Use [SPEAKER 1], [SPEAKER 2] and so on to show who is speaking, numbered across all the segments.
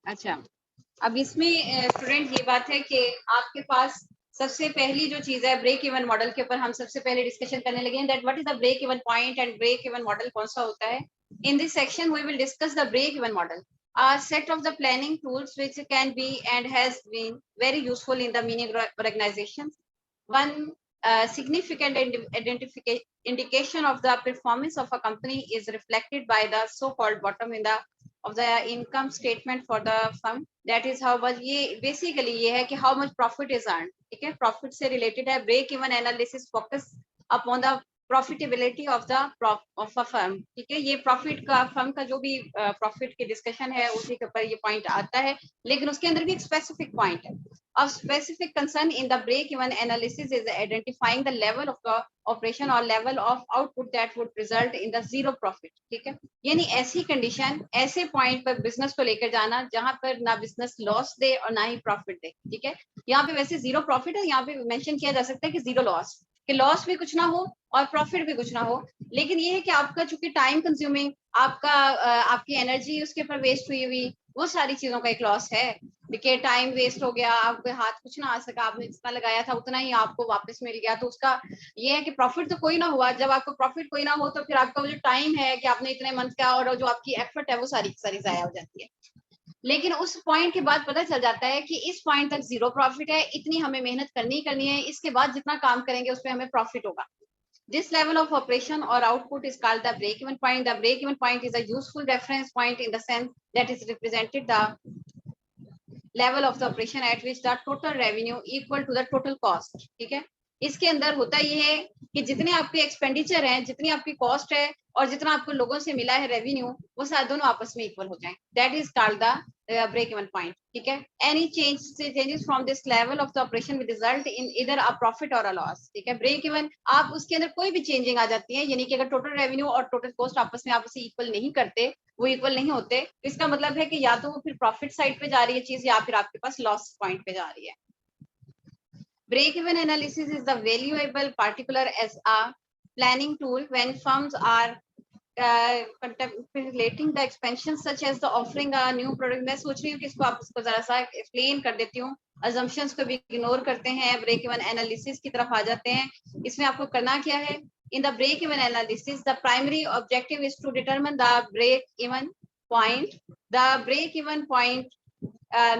[SPEAKER 1] अच्छा, अब इसमें स्टूडेंट ये बात है कि आपके पास सबसे पहली जो चीज है ब्रेक इवन मॉडल के ऊपर हम सबसे पहले डिस्कशन करने लगे हैं that what is the break even point and break even model कौन सा होता है. In this section we will discuss the break even model, a set of the planning tools which can be and has been very useful in the meaning organizations. One significant indication of the performance of a company is reflected by the so-called bottom in the of the income statement for the firm. That is how much, ये basically ये है कि how much profit is earned. ठीक है, profit से related है. break even analysis focus upon the profitability of the of a firm. ठीक है, ये प्रॉफिट का फर्म का जो भी प्रॉफिट की डिस्कशन है उसी के ऊपर ये पॉइंट आता है, लेकिन उसके अंदर भी एक स्पेसिफिक पॉइंट है. Of specific concern in the break-even analysis is identifying the level of the operation or level of output that would result in the zero profit. ठीक है, यानी ऐसी कंडीशन, ऐसे पॉइंट पर बिजनेस को लेकर जाना जहां पर ना बिजनेस लॉस दे और ना ही प्रॉफिट दे. ठीक है, यहाँ पे वैसे जीरो प्रॉफिट है, यहाँ पे मेंशन किया जा सकता है कि जीरो लॉस, कि लॉस भी कुछ ना हो और प्रॉफिट भी कुछ ना हो. लेकिन ये है कि आपका चूंकि टाइम कंज्यूमिंग, आपका आपकी एनर्जी उसके ऊपर वेस्ट हुई हुई, वो सारी चीजों का एक लॉस है. देखिए, टाइम वेस्ट हो गया, आपके हाथ कुछ ना आ सका, आपने जितना लगाया था उतना ही आपको वापस मिल गया, तो उसका ये है कि प्रॉफिट तो कोई ना हुआ. जब आपको प्रॉफिट कोई ना हो तो फिर आपका वो जो टाइम है कि आपने इतने मंथ का और जो आपकी एफर्ट है वो सारी सारी जाया हो जाती है. लेकिन उस पॉइंट के बाद पता चल जाता है कि इस पॉइंट तक जीरो प्रॉफिट है, इतनी हमें मेहनत करनी है, इसके बाद जितना काम करेंगे उस पर हमें प्रॉफिट होगा. This level of operation or output is called the break-even point. The break-even point is a useful reference point in the sense that is represented the level of the operation at which the total revenue equal to the total cost. ठीक है, इसके अंदर होता ये है कि जितने आपके एक्सपेंडिचर हैं, जितनी आपकी कॉस्ट है और जितना आपको लोगों से मिला है रेवेन्यू, वो सारे दोनों आपस में इक्वल हो जाएं. That is called the break even point. ठीक है, any changes from this level of the operation will result in either a profit और अ लॉस. ठीक है, ब्रेक इवन आप उसके अंदर कोई भी चेंजिंग आ जाती है, यानी कि अगर टोटल रेवेन्यू और टोटल कॉस्ट आपस में आपस इक्वल नहीं करते, वो इक्वल नहीं होते, इसका मतलब है कि या तो वो फिर प्रॉफिट साइड पे जा रही है चीज या फिर आपके पास लॉस पॉइंट पे जा रही है. Break-even analysis is the valuable particular as a planning tool when firms are contemplating the expansion such as the offering a new product. मैं सोच रही हूँ कि इसको आप इसको जरा सा एक्सप्लेन कर देती हूँ. assumptions को भी इग्नोर करते हैं, break even analysis की तरफ आ जाते हैं. इसमें आपको करना क्या है? In the break even analysis, the primary objective is to determine the break even point. The break even point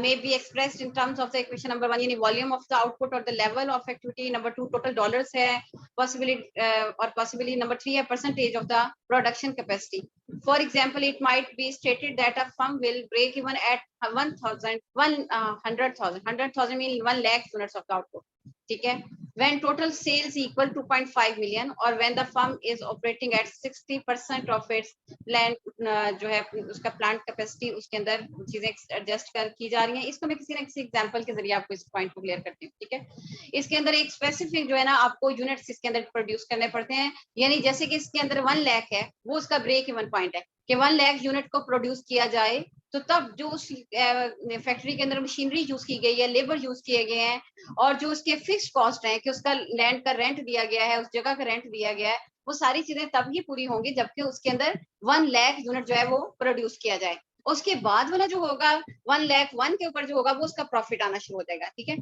[SPEAKER 1] may be expressed in terms of the equation number one, यानी volume of the output or the level of activity. Number two, total dollars है, possibly or possibly number three है percentage of the production capacity. For example, it might be stated that a firm will break even at 100,000 mean 1 lakh units of the output. ठीक है, when total sales equal 2.5 million or when the firm is operating at 60% of its plant जो है उसका plant capacity, उसके अंदर चीजें adjust कर की जा रही हैं. इसको मैं किसी ना किसी एग्जांपल के जरिए आपको इस पॉइंट को क्लियर करती हूँ. ठीक है, इसके अंदर एक स्पेसिफिक जो है ना आपको यूनिट्स इसके अंदर प्रोड्यूस करने पड़ते हैं, यानी जैसे कि इसके अंदर 1 लाख है, वो उसका ब्रेक इवन पॉइंट है कि 1 लाख यूनिट को प्रोड्यूस किया जाए, तो तब जो उस फैक्ट्री के अंदर मशीनरी यूज की गई है, लेबर यूज किए गए हैं और जो उसके फिक्स कॉस्ट है कि उसका लैंड का रेंट दिया गया है, उस जगह का रेंट दिया गया है, वो सारी चीजें तब ही पूरी होंगी जबकि उसके अंदर 1 लाख यूनिट जो है वो प्रोड्यूस किया जाए. उसके बाद वाला जो होगा 1 लाख 1 के ऊपर जो होगा वो उसका प्रॉफिट आना शुरू हो जाएगा. ठीक है,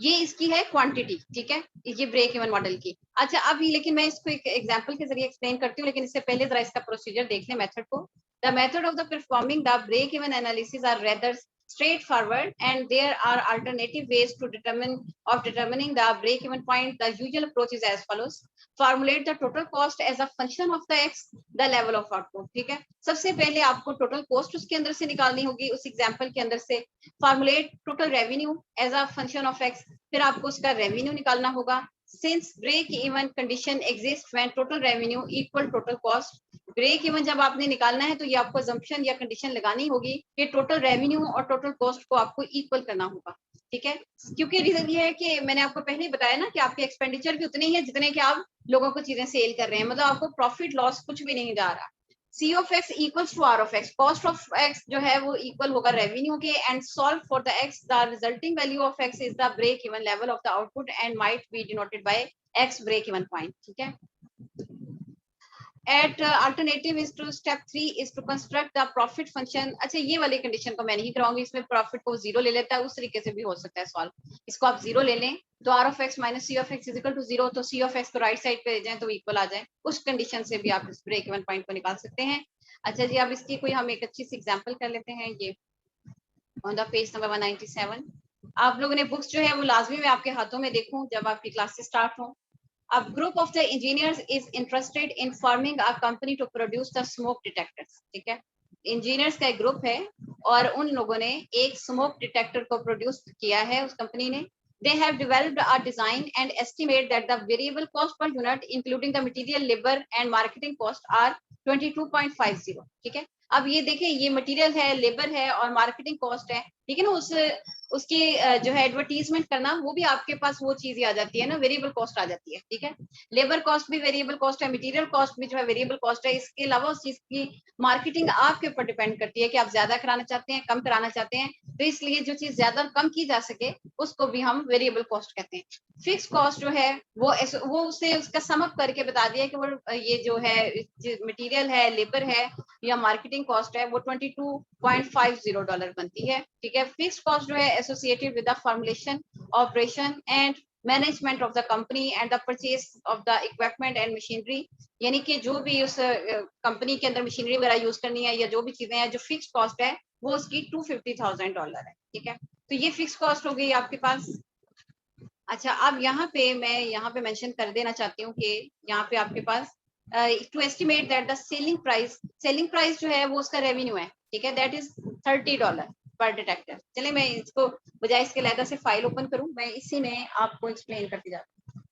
[SPEAKER 1] ये इसकी है क्वांटिटी. ठीक है, ये ब्रेक इवन मॉडल की. अच्छा, अभी लेकिन मैं इसको एक एग्जांपल के जरिए एक्सप्लेन करती हूँ, लेकिन इससे पहले जरा इसका प्रोसीजर देख लें, मेथड को. The method of the performing the break even analysis are rather straightforward and there are alternative ways to determining the break even point. The usual approach is as follows: formulate the total cost as a function of the x, the level of output. ठीक है, सबसे पहले आपको total cost उसके अंदर से निकालनी होगी, उस एग्जांपल के अंदर से. Formulate total revenue as a function of x, फिर आपको उसका रेवेन्यू निकालना होगा. Since break even condition exist when total revenue equal total cost, break even जब आपने निकालना है तो ये आपको assumption या कंडीशन लगानी होगी कि टोटल रेवेन्यू और टोटल कॉस्ट को आपको इक्वल करना होगा. ठीक है, क्योंकि रीजन ये है कि मैंने आपको पहले ही बताया ना कि आपके एक्सपेंडिचर भी उतने ही है जितने कि आप लोगों को चीजें सेल कर रहे हैं, मतलब आपको प्रॉफिट लॉस कुछ भी नहीं जा रहा. C of x equals to R of x. Cost of x जो है वो इक्वल होगा रेवेन्यू के, and solve for the x. The resulting value of x is the break even level of the output and might be denoted by x break even point. ठीक है, at alternative is to step 3 is to construct the profit function. अच्छा, ये वाली condition को मैं नहीं कराऊंगी, इसमें profit को जीरो ले लेता है, उस तरीके से भी हो सकता है सॉल्व। इसको आप जीरो ले लें तो r of x minus c of x is equal to zero, तो सी ऑफ एक्स को राइट साइड पे ले जाए तो इक्वल आ जाए, उस कंडीशन से भी आप इस ब्रेक इवन पॉइंट को निकाल सकते हैं। अच्छा जी, अब इसकी कोई हम एक अच्छी सी एग्जांपल कर लेते हैं। ये ऑन द पेज नंबर 197 आप लोगों ने बुक्स जो है वो लाजमी मैं आपके हाथों में देखूं जब आपकी क्लासेस स्टार्ट हो। A group of the engineers is interested in forming a company to produce the smoke detectors। ठीक है, इंजीनियर्स का एक ग्रुप है और उन लोगों ने एक स्मोक डिटेक्टर को प्रोड्यूस किया है उस कंपनी ने। They have developed a design and estimate that the variable cost per unit including the material, labor and marketing cost are 22.50। ठीक है, अब ये देखें, ये मटेरियल है, लेबर है और मार्केटिंग कॉस्ट है, ठीक है ना। उसकी जो है एडवर्टीजमेंट करना, वो भी आपके पास वो चीज आ जाती है ना, वेरिएबल कॉस्ट आ जाती है। ठीक है, लेबर कॉस्ट भी वेरिएबल कॉस्ट है, मटेरियल कॉस्ट भी जो है वेरिएबल कॉस्ट है। इसके अलावा उस चीज की मार्केटिंग आपके ऊपर डिपेंड करती है कि आप ज्यादा कराना चाहते हैं, कम कराना चाहते हैं, तो इसलिए जो चीज ज्यादा कम की जा सके उसको भी हम वेरिएबल कॉस्ट कहते हैं। फिक्स कॉस्ट जो है वो उसे उसका समअप करके बता दिया कि वो ये जो है मटेरियल है, लेबर है या मार्केटिंग कॉस्ट है, वो $22.50 बनती है। ठीक है, फिक्स कॉस्ट जो है associated with the formulation, operation and management of the company and the purchase of the equipment and machinery, यानी कि जो भी उस कंपनी के अंदर मशीनरी वगैरह यूज करनी है या जो भी चीजें हैं, जो फिक्स कॉस्ट है वो उसकी $250,000 है। ठीक है, तो ये फिक्स कॉस्ट हो गई आपके पास। अच्छा, अब यहाँ पे मेंशन कर देना चाहती हूँ कि यहाँ पे आपके पास to estimate that the selling price जो है वो उसका रेवेन्यू है। ठीक है, दैट इज $30 पर डिटेक्टर। चलिए मैं इसको बजाय इसके लहदा से फाइल ओपन करूँ, मैं इसी में आपको एक्सप्लेन करती जाती हूँ।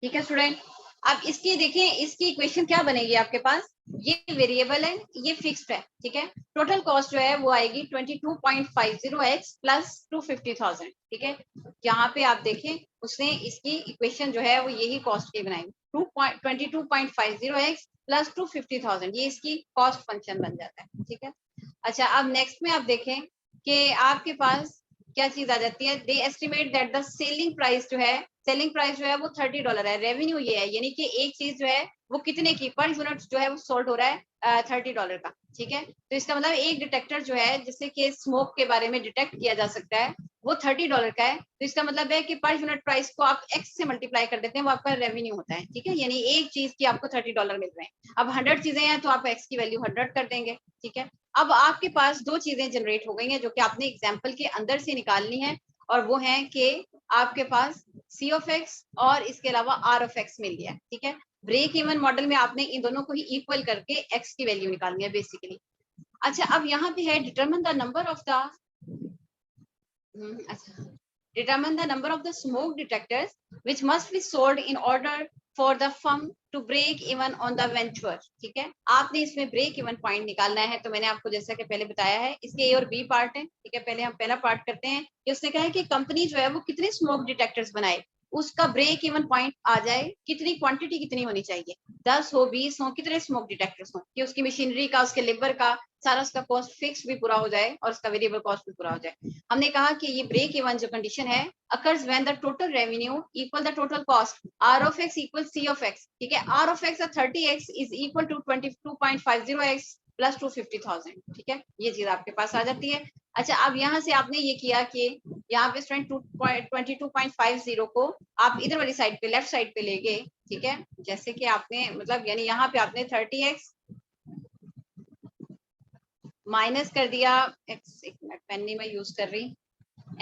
[SPEAKER 1] ठीक है स्टूडेंट, अब इसकी देखिए, इसकी इक्वेशन क्या बनेगी आपके पास, ये वेरिएबल है, ये फिक्स्ड है। ठीक है, टोटल कॉस्ट जो है वो आएगी 22.50x प्लस 250,000। ठीक है, यहाँ पे आप देखें उसने इसकी इक्वेशन जो है वो यही कॉस्ट की बनाई, 22.50x प्लस 250,000, ये इसकी कॉस्ट फंक्शन बन जाता है। ठीक है, अच्छा अब नेक्स्ट में आप देखें कि आपके पास क्या चीज आ जाती है, they estimate that the selling price जो है वो $30 है। रेवेन्यू ये है, यानी कि एक चीज जो है वो कितने की पर यूनिट जो है वो सोल्ड हो रहा है $30 का। ठीक है, तो इसका मतलब एक डिटेक्टर जो है जिससे कि स्मोक के बारे में डिटेक्ट किया जा सकता है वो $30 का है, तो इसका मतलब है कि पर यूनिट प्राइस को आप एक्स से मल्टीप्लाई कर देते हैं, वो आपका रेवेन्यू होता है। ठीक है, यानी एक चीज की आपको $30 मिल रहे हैं। अब 100 चीजें हैं तो आप एक्स की वैल्यू 100 कर देंगे। ठीक है, अब आपके पास दो चीजें जनरेट हो गई हैं जो कि आपने एग्जाम्पल के अंदर से निकालनी है, और वो है कि आपके पास सी ऑफ एक्स और इसके अलावा आर ऑफ एक्स मिल गया। ठीक है, ब्रेक इवन मॉडल में आपने इन दोनों को ही इक्वल करके एक्स की वैल्यू निकालनी है बेसिकली। अच्छा, अब यहाँ पे है determine the number of the अच्छा, determine the number of the smoke detectors which must be sold in order for the firm to break even on the venture। ठीक है, आपने इसमें ब्रेक इवन पॉइंट निकालना है। तो मैंने आपको जैसा कि पहले बताया है, इसके ए और बी पार्ट है। ठीक है, पहले हम पहला पार्ट करते हैं कि उसने कहा है कि कंपनी जो है वो कितने स्मोक डिटेक्टर्स बनाए, उसका ब्रेक इवन पॉइंट आ जाए, कितनी क्वांटिटी कितनी होनी चाहिए, 10 हो, 20 हो, कितने स्मोक डिटेक्टर्स हो कि उसकी मशीनरी का, उसके लेबर का सारा उसका कॉस्ट फिक्स भी पूरा हो जाए और उसका वेरिएबल कॉस्ट भी पूरा हो जाए। हमने कहा कि ये ब्रेक इवन जो कंडीशन है occurs when the total revenue equal the total cost, r of x equals c of x। ठीक है, r of x 30x is equal to 22.50x plus 250,000। ठीक है, ये चीज आपके पास आ जाती है। अच्छा, अब यहाँ से आपने ये किया कि यहाँ पे स्टूडेंट 22.50 को आप इधर वाली साइड पे, लेफ्ट साइड पे ले गए। ठीक है, जैसे कि आपने मतलब यानी यहाँ पे आपने 30x माइनस कर दिया x, एक मिनट पेन नहीं मैं यूज कर रही,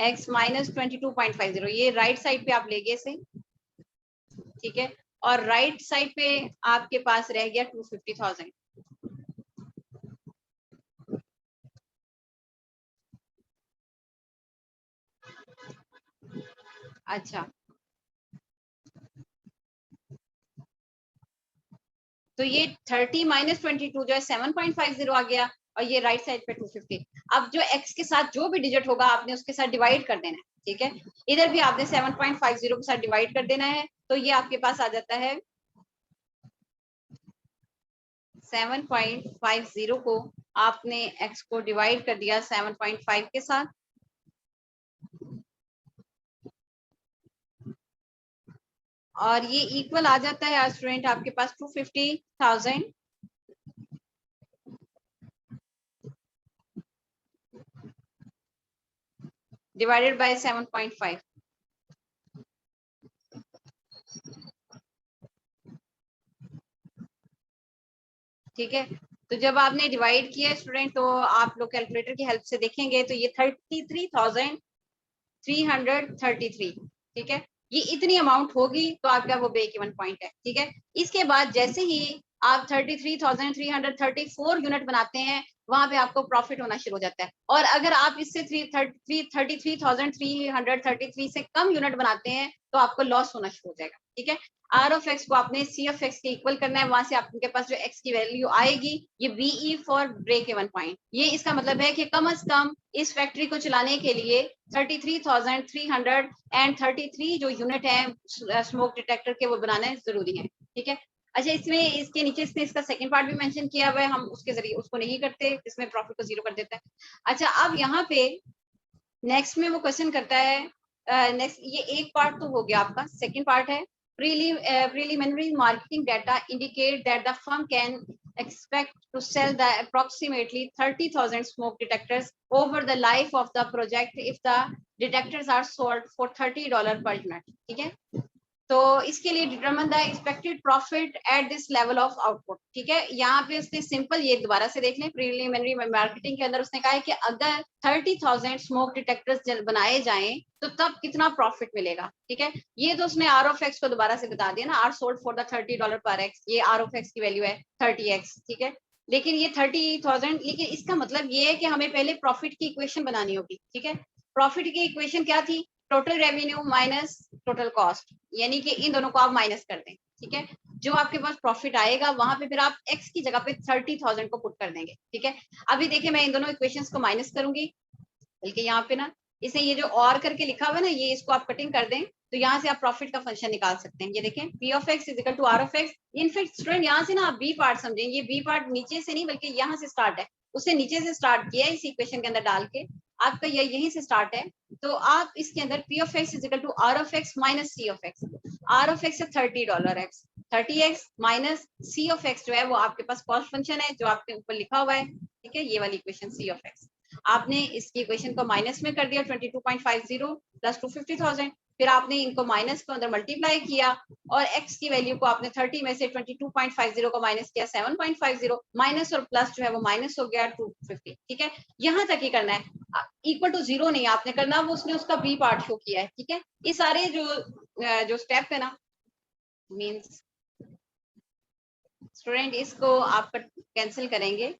[SPEAKER 1] x माइनस 22.50, ये राइट साइड पे आप ले गए से। ठीक है, और राइट साइड पे आपके पास रह गया 250,000। अच्छा, तो ये 30 माइनस 22 जो है 7.50 आ गया, और ये राइट साइड पे 250। अब जो x के साथ जो भी डिजिट होगा आपने उसके साथ डिवाइड कर देना है। ठीक है, इधर भी आपने 7.50 के साथ डिवाइड कर देना है, तो ये आपके पास आ जाता है 7.50 को आपने x को डिवाइड कर दिया 7.5 के साथ, और ये इक्वल आ जाता है स्टूडेंट आपके पास 250,000 डिवाइडेड बाय 7.5। ठीक है, तो जब आपने डिवाइड किया स्टूडेंट तो आप लोग कैलकुलेटर की हेल्प से देखेंगे तो ये 33,333, ठीक है, ये इतनी अमाउंट होगी तो आपका वो ब्रेक इवन पॉइंट है। ठीक है, इसके बाद जैसे ही आप 33,334 यूनिट बनाते हैं वहां पे आपको प्रॉफिट होना शुरू हो जाता है। और अगर आप इससे 33,333 से कम यूनिट बनाते हैं तो आपको लॉस होना शुरू हो जाएगा। ठीक है, आर ऑफ एक्स को आपने सी ऑफ एक्स के इक्वल करना है, वहां से आपके पास जो एक्स की वैल्यू आएगी ये BE for break even point. ये इसका मतलब है कि कम से कम इस फैक्ट्री को चलाने के लिए 33,333 जो यूनिट है स्मोक डिटेक्टर के वो बनाना जरूरी है। ठीक है, अच्छा इसमें इसके नीचे इसने इसका सेकंड पार्ट भी मेंशन किया हुआ है, हम उसके जरिए उसको नहीं करते, इसमें प्रॉफिट को जीरो कर देता है। अच्छा अब यहाँ पे नेक्स्ट में वो क्वेश्चन करता है, नेक्स्ट ये एक पार्ट तो हो गया आपका, सेकंड पार्ट है preliminary marketing data indicate that the firm can expect to sell the approximately 30,000 smoke detectors over the life of the project if the detectors are sold for $30 per unit। ठीक है, तो इसके लिए determine the expected profit at this level of output. ठीक है, यहाँ पे उसने सिंपल ये दोबारा से देख लें, प्रीलिमिनरी मार्केटिंग के अंदर उसने कहा है कि अगर 30,000 स्मोक डिटेक्टर्स बनाए जाएं तो तब कितना प्रॉफिट मिलेगा। ठीक है, ये तो उसने आर ऑफ एक्स को दोबारा से बता दिया ना, आर सोल्ड फॉर द $30 पर एक्स, ये आर ऑफ एक्स की वैल्यू है 30x। ठीक है, लेकिन ये 30,000, लेकिन इसका मतलब ये है कि हमें पहले प्रॉफिट की इक्वेशन बनानी होगी। ठीक है, प्रॉफिट की इक्वेशन क्या थी, total revenue minus total cost, यानी कि इन दोनों को आप माइनस कर दें। ठीक है, जो आपके पास प्रॉफिट आएगा वहां पे फिर आप x की जगह पे 30,000 को पुट कर देंगे। ठीक है, अभी देखिए मैं इन दोनों इक्वेशंस को माइनस करूंगी, बल्कि यहाँ पे ना इसे ये जो और करके लिखा हुआ है ना, ये इसको आप कटिंग कर दें तो यहाँ से आप प्रॉफिट का फंक्शन निकाल सकते हैं। ये देखें p of x is equal to r of x। In fact student यहाँ से ना आप b पार्ट समझें, ये b पार्ट नीचे से नहीं बल्कि यहाँ से स्टार्ट है, उससे नीचे से स्टार्ट किया है इस इक्वेशन के अंदर डाल के, आपका ये यहीं से स्टार्ट है। तो आप इसके अंदर p of x is equal to r of x minus c of x। r of x है $30x, 30x minus c of x जो है वो आपके पास कॉस्ट फंक्शन है जो आपके ऊपर लिखा हुआ है। ठीक है, ये वाली इक्वेशन c ऑफ x आपने इसकी इक्वेशन को माइनस में कर दिया 22.50 प्लस 250,000, फिर आपने इनको माइनस को अंदर मल्टीप्लाई किया और x की वैल्यू को आपने 30 में से 22.50 को माइनस किया 7.50, माइनस और प्लस जो है वो माइनस हो गया 250। ठीक है, यहाँ तक ही करना है, इक्वल टू जीरो नहीं आपने करना, वो उसने उसका बी पार्ट शो किया है। ठीक है, ये सारे जो स्टेप है ना, मींस स्टूडेंट इसको आप कैंसिल करेंगे,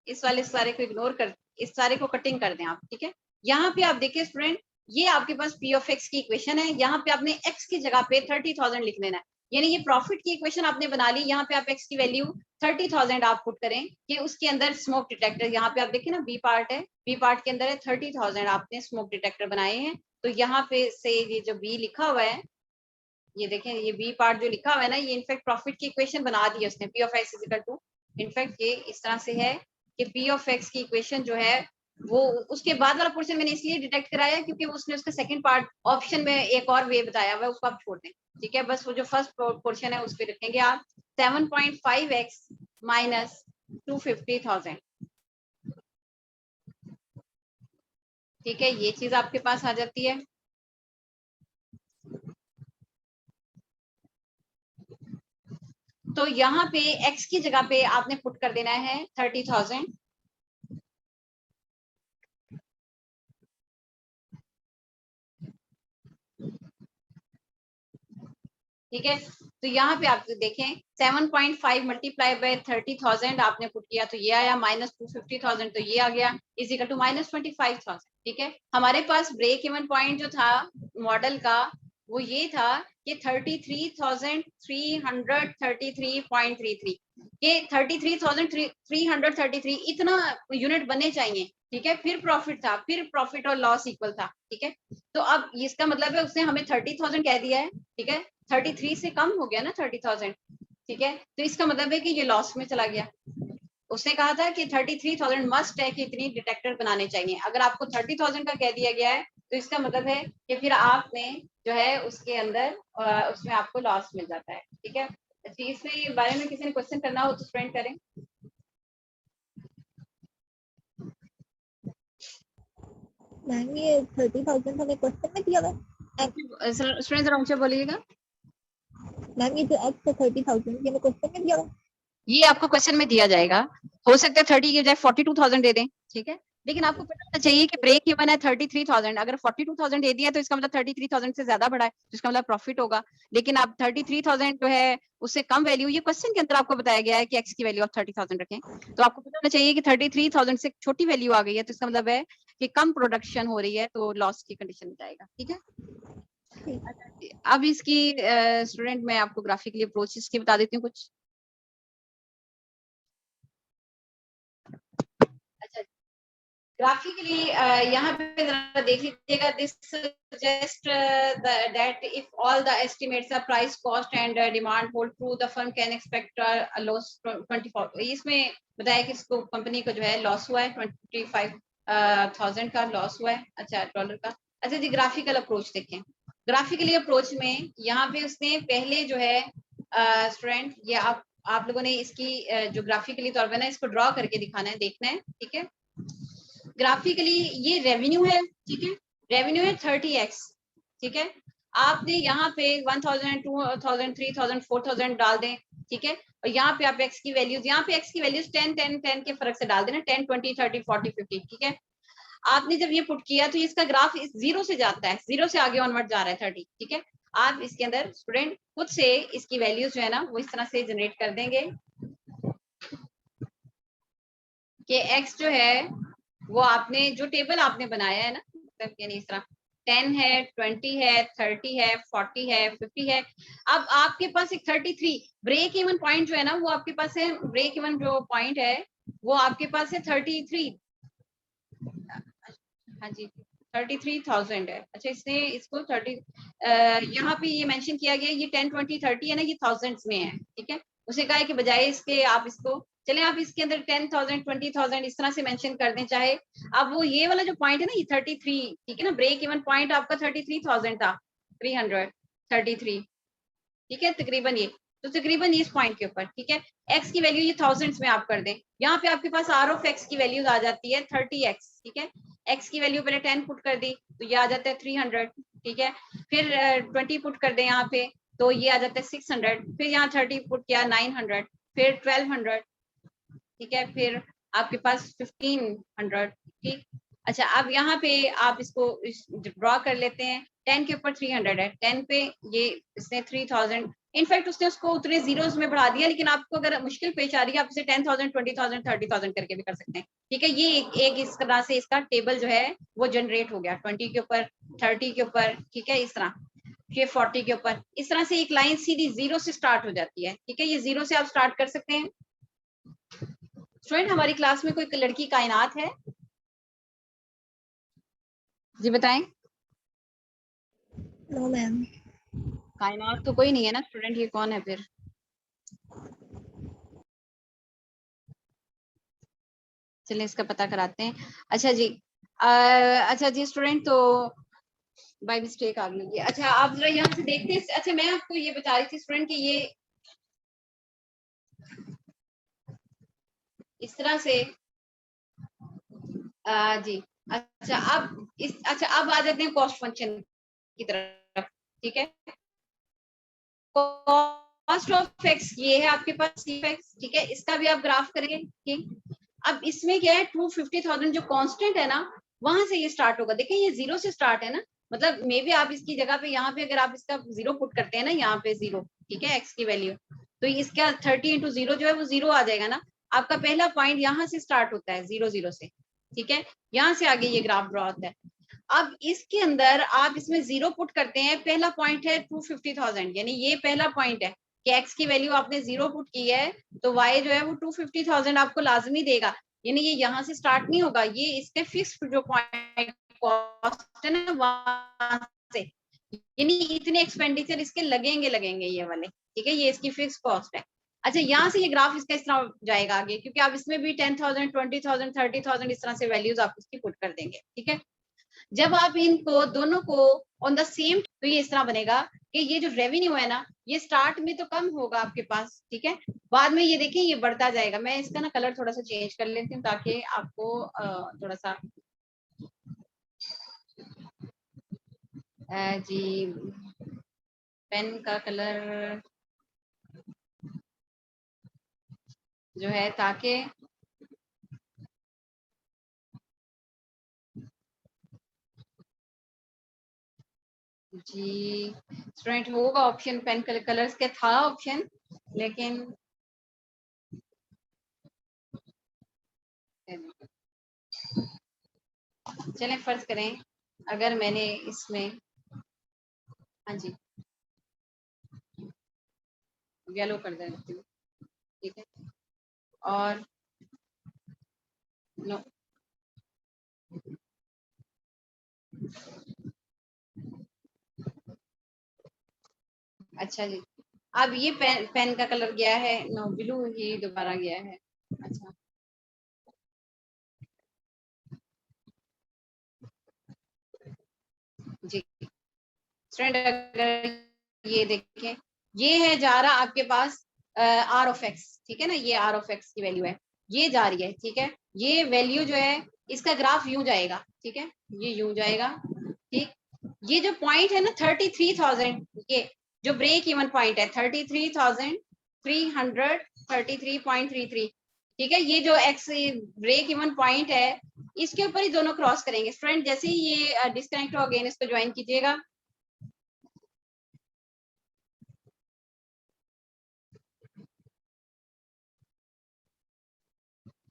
[SPEAKER 1] इस वाले सारे को इग्नोर कर, इस सारे को कटिंग कर दें आप। ठीक है, यहाँ पे आप देखिए स्टूडेंट, ये आपके पास p ऑफ x की इक्वेशन है, यहाँ पे आपने x की जगह पे 30,000 लिख लेना है, यानी ये प्रॉफिट की इक्वेशन आपने बना ली। यहाँ पे आप x की वैल्यू 30,000 आप पुट करें कि उसके अंदर स्मोक डिटेक्टर, यहाँ पे आप देखिए ना b पार्ट है, b पार्ट के अंदर है 30,000 आपने स्मोक डिटेक्टर बनाए हैं, तो यहाँ पे से ये जो b लिखा हुआ है, ये देखें ये b पार्ट जो लिखा हुआ है ना, ये इनफैक्ट प्रॉफिट की इक्वेशन बना दी है उसने, p of x is equal to, in fact ये इस तरह से है कि p ऑफ x की इक्वेशन जो है वो, उसके बाद वाला पोर्शन मैंने इसलिए डिटेक्ट कराया क्योंकि उसने उसका सेकंड पार्ट ऑप्शन में एक और वे बताया हुआ है, उसको आप छोड़ दें। ठीक है, बस वो जो फर्स्ट पोर्शन है उस पर रखेंगे आप 7.5x माइनस 250,000। ठीक है, ये चीज आपके पास आ जाती है। तो यहाँ पे x की जगह पे आपने पुट कर देना है 30,000। ठीक है, तो यहाँ पे आप देखें 7.5 मल्टीप्लाई बाय 30,000 आपने पुट किया तो ये आया, माइनस 250,000 तो ये आ गया, इज इक्वल टू माइनस 25,000। ठीक है, हमारे पास ब्रेक इवन पॉइंट जो था मॉडल का वो ये था कि 33,333.33, ये 33,333 इतना यूनिट बनने चाहिए। ठीक है, फिर प्रॉफिट था, फिर प्रॉफिट और लॉस इक्वल था। ठीक है, तो अब इसका मतलब है उसने हमें 30,000 कह दिया है। ठीक है, 33 से कम हो गया ना 30,000। ठीक है, तो इसका मतलब है कि ये लॉस में चला गया। उसने कहा था कि 33,000 मस्ट है कि इतनी डिटेक्टर बनाने चाहिए, अगर आपको 30,000 का कह दिया गया है तो इसका मतलब है कि फिर आपने जो है उसके अंदर उसमें आपको लॉस मिल जाता है। ठीक है, तो इसमें बारे में किसी ने क्वेश्चन करना हो तो स्टूडेंट करें।
[SPEAKER 2] मैम ये 30,000 हमें क्वेश्चन में दिया हुआ है।
[SPEAKER 1] स्टूडेंट जरा ऊंचे बोलिएगा।
[SPEAKER 2] मैम ये जो एक्स है 30,000 ये हमें क्वेश्चन में दिया हुआ है।
[SPEAKER 1] ये आपको क्वेश्चन में दिया जाएगा, हो सकता है 30 की बजाय 42,000 दे दें। ठीक है, लेकिन आपको पता होना चाहिए कि ब्रेक इवन है 33,000। अगर 42,000 दे दिया तो इसका मतलब 33,000 से ज्यादा बढ़ा है, जिसका मतलब प्रॉफिट होगा। लेकिन आप 33,000 जो है उससे कम वैल्यू, ये क्वेश्चन के अंदर आपको बताया गया है कि एक्स की वैल्यू आप 30,000 रखें, तो आपको पता होना चाहिए कि 33,000 से छोटी वैल्यू आ गई है, तो इसका मतलब है कि कम प्रोडक्शन हो रही है, तो लॉस की कंडीशन में जाएगा। ठीक है, अब इसकी स्टूडेंट मैं आपको ग्राफिकली अप्रोच इसकी बता देती हूँ कुछ। अच्छा, ग्राफिकली यहाँ पे जरा देख लीजिएगा। This suggest that if all the estimates are price cost and demand hold true the firm can expect a loss 24। इसमें बताया कि इसको कंपनी को जो है लॉस हुआ है 25,000 का लॉस हुआ है। अच्छा, डॉलर का। अच्छा जी, ग्राफिकल अप्रोच देखें। ग्राफिकली अप्रोच में यहाँ पे उसने पहले जो है स्टूडेंट ये आप लोगों ने इसकी जो ग्राफिकली तौर पर ना इसको ड्रॉ करके दिखाना है, देखना है। ठीक है, ग्राफिकली ये रेवेन्यू है। ठीक है, रेवेन्यू है 30x। ठीक है, आपने यहाँ पे 1000, 2000, 3000, 4000 डाल दें। ठीक है, और यहाँ पे आप x की वैल्यूज, यहाँ पे x की वैल्यूज 10 10 10 के फर्क से डाल देना, 10 20 30 40 50। ठीक है, आपने जब ये पुट किया तो इसका ग्राफ इस जीरो से जाता है, जीरो से आगे ऑनवर्ड जा रहा है 30। ठीक है, आप इसके अंदर स्टूडेंट खुद से इसकी वैल्यूज जो है ना वो इस तरह से जनरेट कर देंगे कि x जो है वो आपने जो टेबल आपने बनाया है ना, मतलब यानी इस तरह 10 है, 20 है, 30 है, 40 है, 50 है। अब आपके पास एक 33 ब्रेक इवन पॉइंट जो है ना वो आपके पास है, ब्रेक इवन जो पॉइंट है वो आपके पास है 33। हाँ जी, 33,000 है। अच्छा, इसने इसको 30 यहाँ पे ये मेंशन किया गया, ये 10 20 30 है ना, ये थाउजेंड्स में है। ठीक है, उसने कहा है कि बजाय इसके आप इसको चले आप इसके अंदर 10,000 20,000 इस तरह से मेंशन कर दें चाहे। अब वो ये वाला जो पॉइंट है ना ये 33, ठीक है ना, ब्रेक इवन पॉइंट आपका 33,000 था, 333। ठीक है, तकरीबन ये, तो तकरीबन इस पॉइंट के ऊपर। ठीक है, एक्स की वैल्यू ये थाउजेंड्स में आप कर दें। यहाँ पे आपके पास आर ऑफ एक्स की वैल्यूज आ जाती है 30x। ठीक है, एक्स की वैल्यू पहले 10 पुट कर दी तो ये आ जाता है 300। ठीक है, फिर 20 पुट कर दें यहाँ पे तो ये आ जाता है 600। फिर यहाँ 30 पुट किया 900, फिर 1200। ठीक है, फिर आपके पास 1500। ठीक, अच्छा अब यहाँ पे आप इसको ड्रॉ कर लेते हैं। 10 के ऊपर 300 है, 10 पे ये इसने 3000, इनफैक्ट उसने उसको उतने जीरोस में बढ़ा दिया, लेकिन आपको अगर मुश्किल पेश आ रही है आप इसे 10,000 20,000 30,000 करके भी कर सकते हैं। ठीक है, ये एक इस तरह से इसका टेबल जो है वो जनरेट हो गया, 20 के ऊपर 30 के ऊपर। ठीक है, इस तरह फिर 40 के ऊपर, इस तरह से एक लाइन सीधी जीरो से स्टार्ट हो जाती है। ठीक है, ये जीरो से आप स्टार्ट कर सकते हैं। स्टूडेंट हमारी क्लास में कोई लड़की कायनात है? जी बताएं।
[SPEAKER 2] No ma'am.
[SPEAKER 1] कायनात तो कोई नहीं है ना स्टूडेंट, ये कौन है फिर? चलिए इसका पता कराते हैं। अच्छा जी, अच्छा जी स्टूडेंट, तो बाय मिस्टेक आ गई ये। अच्छा आप जरा यहाँ से देखते हैं। अच्छा मैं आपको ये बता रही थी स्टूडेंट कि ये इस तरह से जी। अच्छा अब अच्छा अब आ जाते हैं कॉस्ट फंक्शन की तरफ। ठीक है, कॉस्ट ऑफ एक्स ये है आपके पास एक्स। ठीक है, इसका भी आप ग्राफ करेंगे। ठीक, अब इसमें क्या है 250,000 जो कांस्टेंट है ना वहां से ये स्टार्ट होगा। देखिए ये जीरो से स्टार्ट है ना, मतलब मे बी आप इसकी जगह पे यहाँ पे अगर आप इसका जीरो पुट करते हैं ना यहाँ पे जीरो, ठीक है, एक्स की वैल्यू, तो इसका 30 इंटू जीरो जो है वो जीरो आ जाएगा ना। आपका पहला पॉइंट यहाँ से स्टार्ट होता है 0 0 से। ठीक है, यहाँ से आगे ये ग्राफ ड्रॉ होता है। अब इसके अंदर आप इसमें जीरो पुट करते हैं, पहला पॉइंट है 250,000, यानी ये पहला पॉइंट है कि एक्स की वैल्यू आपने जीरो पुट की है तो वाई जो है वो 250,000 आपको लाजमी देगा। यानी ये यहाँ से स्टार्ट नहीं होगा, ये इसके फिक्स जो पॉइंट कॉस्ट है ना वहां से, यानी इतने एक्सपेंडिचर इसके लगेंगे ये वाले। ठीक है, ये इसकी फिक्स कॉस्ट है। अच्छा यहाँ से ये ग्राफ इसका इस तरह जाएगा आगे, क्योंकि आप इसमें भी 10,000 20,000 30,000 इस तरह से वैल्यूज आप इसकी पुट कर देंगे। ठीक है, जब आप इनको दोनों को ऑन द सेम, तो ये इस तरह बनेगा कि ये जो रेवेन्यू है ना, ये स्टार्ट में तो कम होगा आपके पास, ठीक है, बाद में ये देखें ये बढ़ता जाएगा। मैं इसका ना कलर थोड़ा सा चेंज कर लेती हूँ ताकि आपको थोड़ा सा जी पेन का कलर जो है, ताकि जी स्टूडेंट होगा ऑप्शन पेन कलर्स के था ऑप्शन, लेकिन चलें फर्ज करें अगर मैंने इसमें, हाँ जी येलो कर देती हूँ, ठीक है, और नो अच्छा जी, अब ये पेन का कलर गया है, नो ब्लू ही दोबारा गया है। अच्छा जी स्टूडेंट अगर ये देखें, ये है जा रहा आपके पास आर ऑफ एक्स, ठीक है ना, ये आर ऑफ एक्स की वैल्यू है, ये जा रही है, ठीक है, ये वैल्यू जो है इसका ग्राफ यूं जाएगा, ठीक है, ये यूं जाएगा, ठीक, ये जो पॉइंट है ना 33,000, ये जो ब्रेक इवन पॉइंट है 33,333.33, ठीक है, ये जो एक्स ब्रेक इवन पॉइंट है इसके ऊपर ही दोनों क्रॉस करेंगे। स्टूडेंट जैसे ही ये डिस्कनेक्ट हो अगेन इसको ज्वाइन कीजिएगा।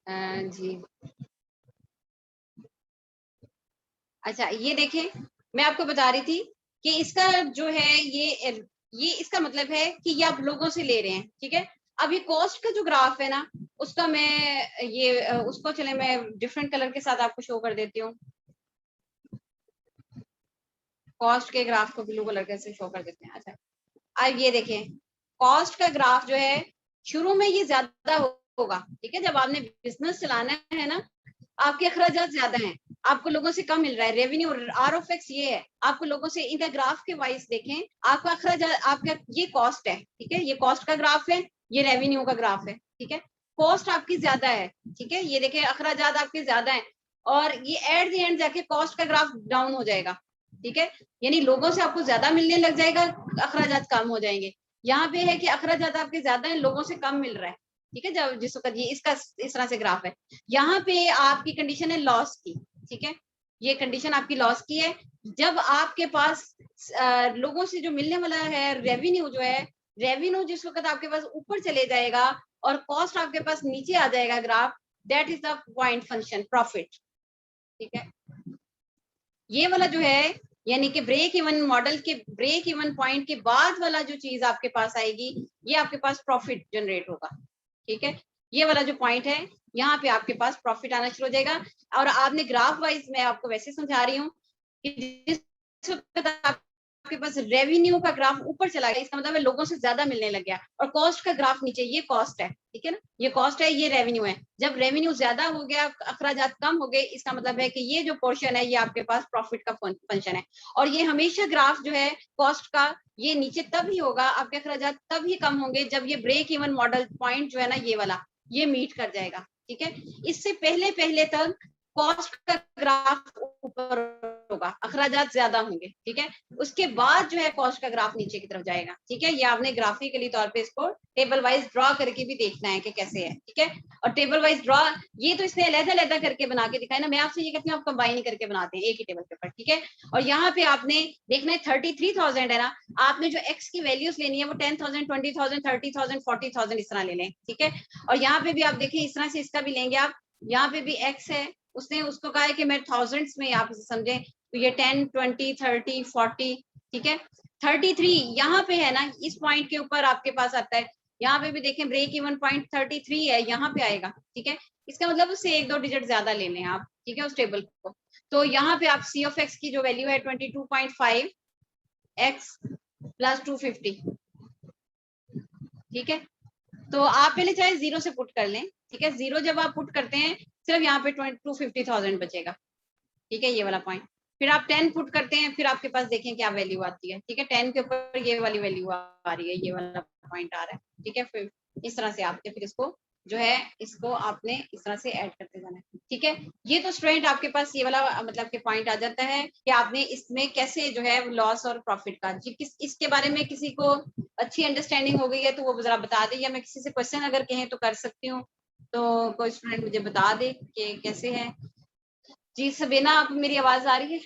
[SPEAKER 1] जी अच्छा ये देखें, मैं आपको बता रही थी कि इसका जो है ये इसका मतलब है कि ये आप लोगों से ले रहे हैं, ठीक है। अब ये कॉस्ट का जो ग्राफ है ना, उसका मैं ये उसको चले मैं डिफरेंट कलर के साथ आपको शो कर देती हूँ। कॉस्ट के ग्राफ को ब्लू कलर के से शो कर देते हैं। अच्छा अब ये देखें, कॉस्ट का ग्राफ जो है शुरू में ये ज्यादा होगा, ठीक है, जब आपने बिजनेस चलाना है ना, आपके अखराजात ज्यादा हैं, आपको लोगों से कम मिल रहा है रेवेन्यू, आर ऑफ एक्स ये है, आपको लोगों से इनका ग्राफ के वाइज देखें, आपका अखराजात आपका ये कॉस्ट है, ठीक है, ये कॉस्ट का ग्राफ है, ये रेवेन्यू का ग्राफ है, ठीक है, कॉस्ट आपकी ज्यादा है, ठीक है, ये देखें अखराजात आपके ज्यादा है, और ये एट द एंड जाके कॉस्ट का ग्राफ डाउन हो जाएगा, ठीक है, यानी लोगों से आपको ज्यादा मिलने लग जाएगा, अखराजात कम हो जाएंगे। यहाँ पे है कि अखराजात आपके ज्यादा है, लोगों से कम मिल रहा है, ठीक है, जब जिस वक्त ये इसका इस तरह से ग्राफ है, यहाँ पे आपकी कंडीशन है लॉस की, ठीक है, ये कंडीशन आपकी लॉस की है। जब आपके पास लोगों से जो मिलने वाला है रेवेन्यू जो है, रेवेन्यू जिस वक्त आपके पास ऊपर चले जाएगा और कॉस्ट आपके पास नीचे आ जाएगा graph, that is the point function profit, ठीक है। ये वाला जो है यानी कि ब्रेक इवन मॉडल के ब्रेक इवन पॉइंट के बाद वाला जो चीज आपके पास आएगी, ये आपके पास प्रॉफिट जनरेट होगा, ठीक है, ये वाला जो पॉइंट है यहाँ पे आपके पास प्रॉफिट आना शुरू हो जाएगा। और आपने ग्राफ वाइज मैं आपको वैसे समझा रही हूँ कि जिस वक्त आपके पास रेवेन्यू का ग्राफ ऊपर चला गया, इसका मतलब है लोगों से ज्यादा मिलने लग गया, और कॉस्ट का ग्राफ नीचे, ये कॉस्ट है, ठीक है ना, ये कॉस्ट है, ये रेवेन्यू है। जब रेवेन्यू ज्यादा हो गया, अखराजात कम हो गए, इसका मतलब है कि ये जो पोर्शन है ये आपके पास प्रॉफिट का फंक्शन है। और ये हमेशा ग्राफ जो है कॉस्ट का, ये नीचे तब ही होगा, आपके अखराजात तब ही कम होंगे जब ये ब्रेक इवन मॉडल पॉइंट जो है ना ये वाला, ये मीट कर जाएगा, ठीक है। इससे पहले पहले तक कॉस्ट का ग्राफ ऊपर होगा, अखराजात ज्यादा होंगे, ठीक है, उसके बाद जो है कॉस्ट का ग्राफ नीचे की तरफ जाएगा, ठीक है। ये आपने ग्राफिकली तौर पे इसको टेबल वाइज ड्रॉ करके भी देखना है कि कैसे है, ठीक है। और टेबल वाइज ड्रॉ ये तो इसने अलग-अलग करके बना के दिखाया ना, मैं आपसे ये कहती हूँ आप कंबाइन करके बनाते हैं एक ही टेबल के ऊपर, ठीक है। और यहाँ पे आपने देखना है 33,000 है ना, आपने जो एक्स की वैल्यूज लेनी है वो 10,000 20,000 30,000 40,000 इस तरह ले लें, ठीक है। और यहाँ पे भी आप देखें इस तरह से इसका भी लेंगे आप, यहाँ पे भी एक्स है, उसने उसको कहा है कि मैं थाउजेंड्स में आप समझे, तो ये 10 20 30 40, ठीक है। 33 यहाँ पे है ना, इस पॉइंट के ऊपर आपके पास आता है, यहाँ पे भी देखें ब्रेक इवन पॉइंट 33 है, यहाँ पे आएगा, ठीक है। इसका मतलब उससे एक दो डिजिट ज्यादा ले लें आप, ठीक है, उस टेबल को। तो यहाँ पे आप सी ऑफ एक्स की जो वैल्यू है 22.5 एक्स प्लस 250, ठीक है। तो आप पहले चाहे जीरो से पुट कर लें, ठीक है, जीरो जब आप पुट करते हैं सिर्फ यहाँ पे 250,000 बचेगा, ठीक है, ये वाला पॉइंट। फिर आप 10 पुट करते हैं, फिर आपके पास देखें क्या वैल्यू आती है, ठीक है। 10 के ऊपर ये वाली वैल्यू आ रही है, ये वाला पॉइंट आ रहा है, ठीक है। फिर इस तरह से आपने फिर इसको जो है इसको आपने इस तरह से ऐड करते जाना है, ठीक है। ये तो स्टूडेंट आपके पास ये वाला मतलब के पॉइंट आ जाता है कि आपने इसमें कैसे जो है लॉस और प्रॉफिट का जी किस इसके बारे में किसी को अच्छी अंडरस्टैंडिंग हो गई है तो वो जरा बता दे, या मैं किसी से क्वेश्चन अगर कहें तो कर सकती हूँ, तो कोई स्टूडेंट मुझे बता दे कि कैसे है। जी सबीना, आप मेरी आवाज आ रही है?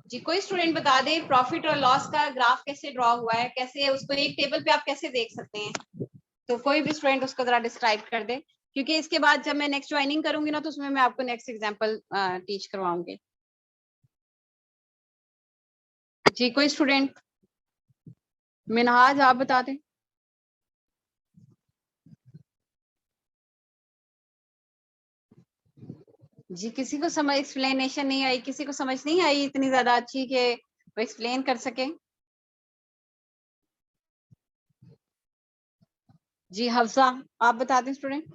[SPEAKER 1] जी कोई स्टूडेंट बता दे प्रॉफिट और लॉस का ग्राफ कैसे ड्रॉ हुआ है, कैसे उसको एक टेबल पे आप कैसे देख सकते हैं, तो कोई भी स्टूडेंट उसको जरा डिस्क्राइब कर दे, क्योंकि इसके बाद जब मैं नेक्स्ट ज्वाइनिंग करूंगी ना तो उसमें मैं आपको नेक्स्ट एग्जांपल टीच करवाऊंगी। जी कोई स्टूडेंट? मिनहाज आप बता दें। जी किसी को समझ एक्सप्लेनेशन नहीं आई, किसी को समझ नहीं आई इतनी ज्यादा अच्छी कि वो एक्सप्लेन कर सके? जी हफ्सा आप बता दें स्टूडेंट।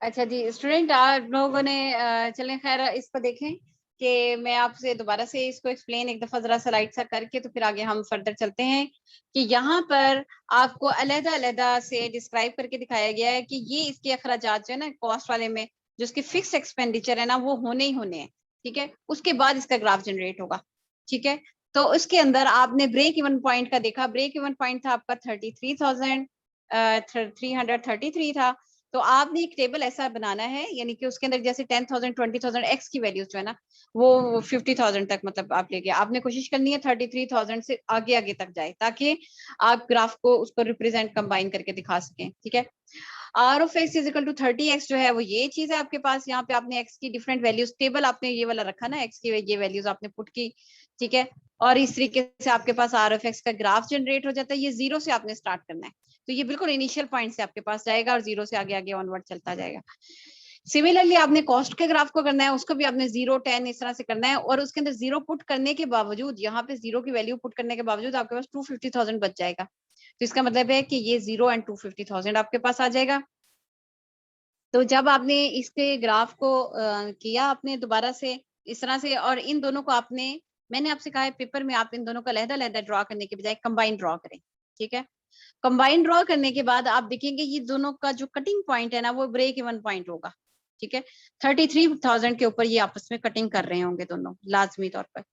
[SPEAKER 1] अच्छा जी स्टूडेंट, आप लोगों ने चलें खैर इसको देखें कि मैं आपसे दोबारा से इसको एक्सप्लेन एक दफा जरा स्लाइड सा करके तो फिर आगे हम फर्दर चलते हैं कि यहाँ पर आपको अलग-अलग से डिस्क्राइब करके दिखाया गया है कि ये इसके अखराजात जो है ना कॉस्ट वाले में जो इसके फिक्स एक्सपेंडिचर है ना वो होने ही होने हैं, ठीक है। उसके बाद इसका ग्राफ जनरेट होगा, ठीक है। तो उसके अंदर आपने ब्रेक इवन पॉइंट का देखा, ब्रेक इवन पॉइंट था आपका 33,333 था। तो आपने एक टेबल ऐसा बनाना है यानी कि उसके अंदर जैसे 10,000 20,000 एक्स की वैल्यूज जो है ना वो 50,000 तक मतलब आप लेके आपने कोशिश करनी है 33,000 से आगे आगे तक जाए ताकि आप ग्राफ को उसको रिप्रेजेंट कंबाइन करके दिखा सकें, ठीक है। R of x is equal to 30x जो है वो ये चीज है आपके पास। यहाँ पे आपने एक्स की डिफरेंट वैल्यूज टेबल आपने ये वाला रखा ना, एक्स की ये वैल्यूज आपने पुट की, ठीक है। और इस तरीके से आपके पास आर ऑफ एक्स का ग्राफ जनरेट हो जाता है। ये जीरो से आपने स्टार्ट करना है, तो ये बिल्कुल इनिशियल पॉइंट से आपके पास जाएगा और जीरो से आगे आगे ऑनवर्ड चलता जाएगा। सिमिलरली आपने कॉस्ट के ग्राफ को करना है, उसको भी आपने 0 10 इस तरह से करना है और उसके अंदर 0 पुट करने के बावजूद यहाँ पे 0 की वैल्यू पुट करने के बावजूद आपके पास 250,000 बच जाएगा। तो इसका मतलब है कि ये 0 एंड 250,000 आपके पास आ जाएगा। तो जब आपने इसके ग्राफ को किया आपने दोबारा से इस तरह से और इन दोनों को आपने मैंने आपसे कहा है पेपर में आप इन दोनों को अलग-अलग ड्रॉ करने के बजाय कंबाइन ड्रॉ करें, ठीक है। कंबाइन ड्रॉ करने के बाद आप देखेंगे ये दोनों का जो कटिंग पॉइंट है ना वो ब्रेक इवन पॉइंट होगा, ठीक है। 33,000 के ऊपर ये आपस में कटिंग कर रहे होंगे दोनों लाजमी तौर पर।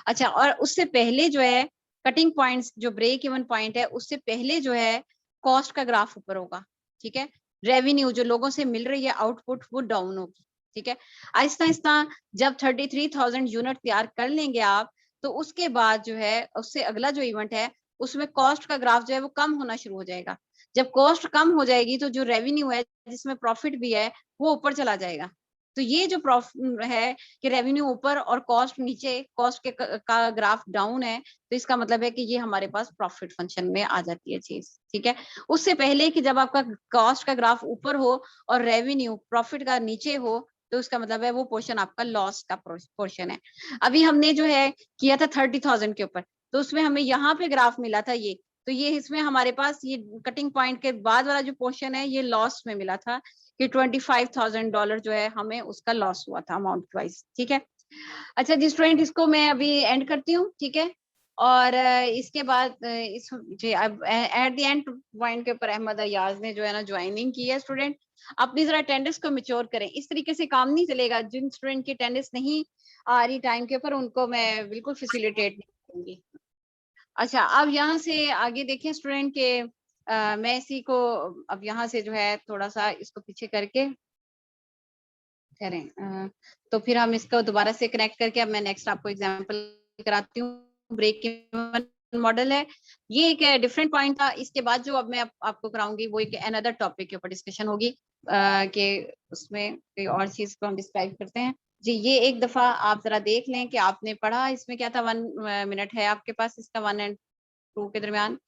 [SPEAKER 1] अच्छा और उससे पहले जो है कटिंग पॉइंट्स जो ब्रेक इवन पॉइंट है उससे पहले जो है कॉस्ट का ग्राफ ऊपर होगा, ठीक है। रेवेन्यू जो लोगों से मिल रही है आउटपुट वो डाउन होगी, ठीक है। आहिस्ता आहिस्ता जब 33,000 यूनिट तैयार कर लेंगे आप तो उसके बाद जो है उससे अगला जो इवेंट है उसमें कॉस्ट का ग्राफ जो है वो कम होना शुरू हो जाएगा। जब कॉस्ट कम हो जाएगी तो जो रेवेन्यू है जिसमें प्रॉफिट भी है वो ऊपर चला जाएगा। तो ये जो प्रॉफिट है कि रेवेन्यू ऊपर और कॉस्ट नीचे, कॉस्ट के का ग्राफ डाउन है तो इसका मतलब है कि ये हमारे पास प्रॉफिट फंक्शन में आ जाती है चीज, ठीक है। उससे पहले कि जब आपका कॉस्ट का ग्राफ ऊपर हो और रेवेन्यू प्रॉफिट का नीचे हो तो उसका मतलब है वो पोर्शन आपका लॉस का पोर्शन है। अभी हमने जो है किया था 30,000 के ऊपर तो उसमें हमें यहाँ पे ग्राफ मिला था ये, तो ये इसमें हमारे पास ये कटिंग पॉइंट के बाद वाला जो पोर्शन है ये लॉस में मिला था कि $25,000 जो है हमें उसका लॉस हुआ था अमाउंट वाइज, ठीक है। अच्छा जी स्टूडेंट इसको मैं अभी एंड करती हूँ, ठीक है। और इसके बाद इस जी अब एट द एंड पॉइंट के ऊपर अहमद अयाज ने जो है ना ज्वाइनिंग की है। स्टूडेंट अपनी जरा अटेंडेंस को मैच्योर करें, इस तरीके से काम नहीं चलेगा। जिन स्टूडेंट की अटेंडेंस नहीं आ रही टाइम के ऊपर उनको मैं बिल्कुल फैसिलिटेट नहीं करूंगी। अच्छा अब यहाँ से आगे देखें स्टूडेंट के मैं इसी को अब यहाँ से जो है थोड़ा सा इसको पीछे करके करें तो फिर हम इसको दोबारा से कनेक्ट करके अब मैं नेक्स्ट आपको एग्जांपल कराती हूँ। ब्रेक इवन मॉडल है, ये एक डिफरेंट पॉइंट था। इसके बाद जो अब मैं आपको कराऊंगी वो एक अनदर टॉपिक के ऊपर डिस्कशन होगी कि उसमें कोई और चीज को हम डिस्क्राइब करते हैं। जी ये एक दफा आप जरा देख लें कि आपने पढ़ा इसमें क्या था। 1 मिनट है आपके पास इसका 1 और 2 के दरमियान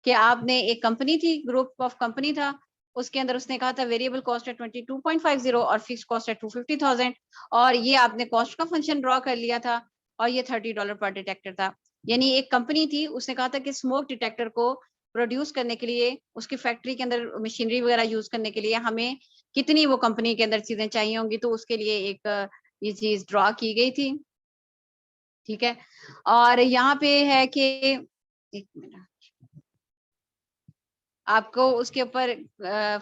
[SPEAKER 1] कि आपने एक कंपनी थी, ग्रुप ऑफ कंपनी था, उसके अंदर उसने कहा था वेरिएबल कॉस्ट है 22.50 और फिक्स कॉस्ट है 250,000 और ये आपने कॉस्ट का फंक्शन ड्रॉ कर लिया था और ये $30 पर डिटेक्टर था। यानी एक कंपनी थी, उसने कहा था कि स्मोक डिटेक्टर को प्रोड्यूस करने के लिए, उसकी फैक्ट्री के अंदर मशीनरी वगैरह यूज करने के लिए हमें कितनी वो कंपनी के अंदर चीजें चाहिए होंगी, तो उसके लिए एक ये चीज ड्रॉ की गई थी। ठीक है, और यहाँ पे है कि एक मिनट, आपको उसके ऊपर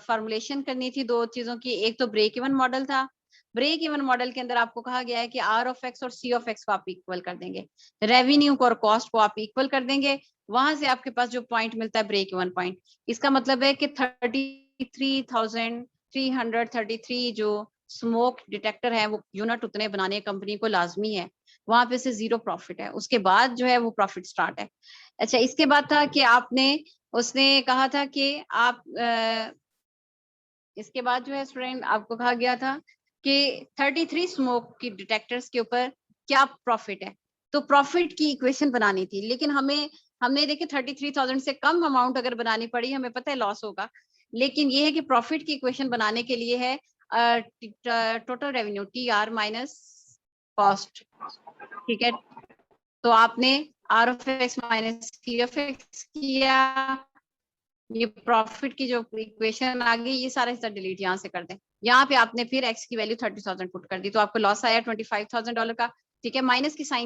[SPEAKER 1] फॉर्मुलेशन करनी थी दो चीजों की। एक तो ब्रेक इवन मॉडल था। ब्रेक इवन मॉडल के अंदर आपको कहा गया है कि आर ऑफ एक्स और सी ऑफ एक्स को आप इक्वल कर देंगे, रेवेन्यू को और कॉस्ट को आप इक्वल कर देंगे, वहां से आपके पास जो पॉइंट मिलता है ब्रेक इवन पॉइंट। इसका मतलब है कि 33,333 जो स्मोक डिटेक्टर है वो यूनिट उतने बनाने कंपनी को लाजमी है, वहां पे से 0 प्रॉफिट है, उसके बाद जो है वो प्रॉफिट स्टार्ट है। अच्छा, इसके बाद था कि आपने, उसने कहा था कि आप इसके बाद जो है स्टूडेंट आपको कहा गया था कि 33 स्मोक की डिटेक्टर्स के ऊपर क्या प्रॉफिट है, तो प्रॉफिट की इक्वेशन बनानी थी। लेकिन हमने देखे 33,000 से कम अमाउंट अगर बनानी पड़ी, हमें पता है लॉस होगा, लेकिन ये है कि प्रॉफिट की इक्वेशन बनाने के लिए है total revenue TR minus cost. ठीक है, तो आपने r of x minus c of x किया, ये प्रॉफिट की जो इक्वेशन आ गई, ये सारा हिस्सा डिलीट यहाँ से कर दें। यहाँ पे आपने फिर एक्स की वैल्यू 30,000 पुट कर दी, तो आपको लॉस आया $25,000 का। ठीक है, माइनस की साइन